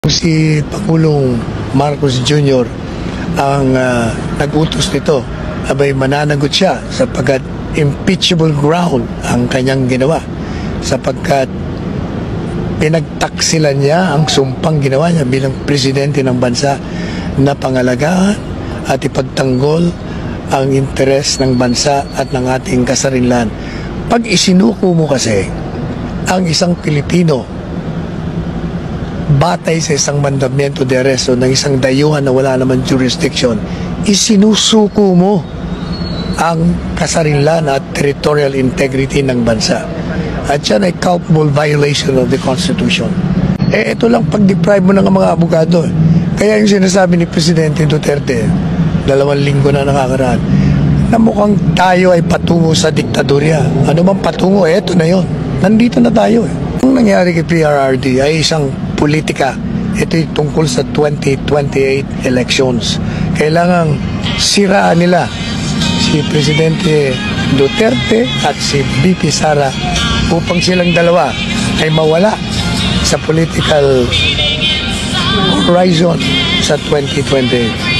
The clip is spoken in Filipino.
Si Pangulong Marcos Jr. ang nag-utos nito, abay mananagot siya sapagkat impeachable ground ang kanyang ginawa sapagkat pinagtaksilan niya ang sumpang ginawa niya bilang presidente ng bansa na pangalagaan at ipagtanggol ang interes ng bansa at ng ating kasarinlan. Pag isinuko mo kasi ang isang Pilipino batay sa isang mandamiento de arresto ng isang dayuhan na wala naman jurisdiction, isinusuko mo ang kasarinlan at territorial integrity ng bansa. At yan ay culpable violation of the Constitution. Ito lang pag-deprive mo ng mga abogado. Kaya yung sinasabi ni Presidente Duterte, 2 linggo na nakakaraan, na mukhang tayo ay patungo sa diktadurya. Ano bang patungo? Eto na yon. Nandito na tayo. Ang nangyari kay PRRD ay isang politika. Ito'y tungkol sa 2028 elections. Kailangang siraan nila si Presidente Duterte at si VP Sara upang silang dalawa ay mawala sa political horizon sa 2028.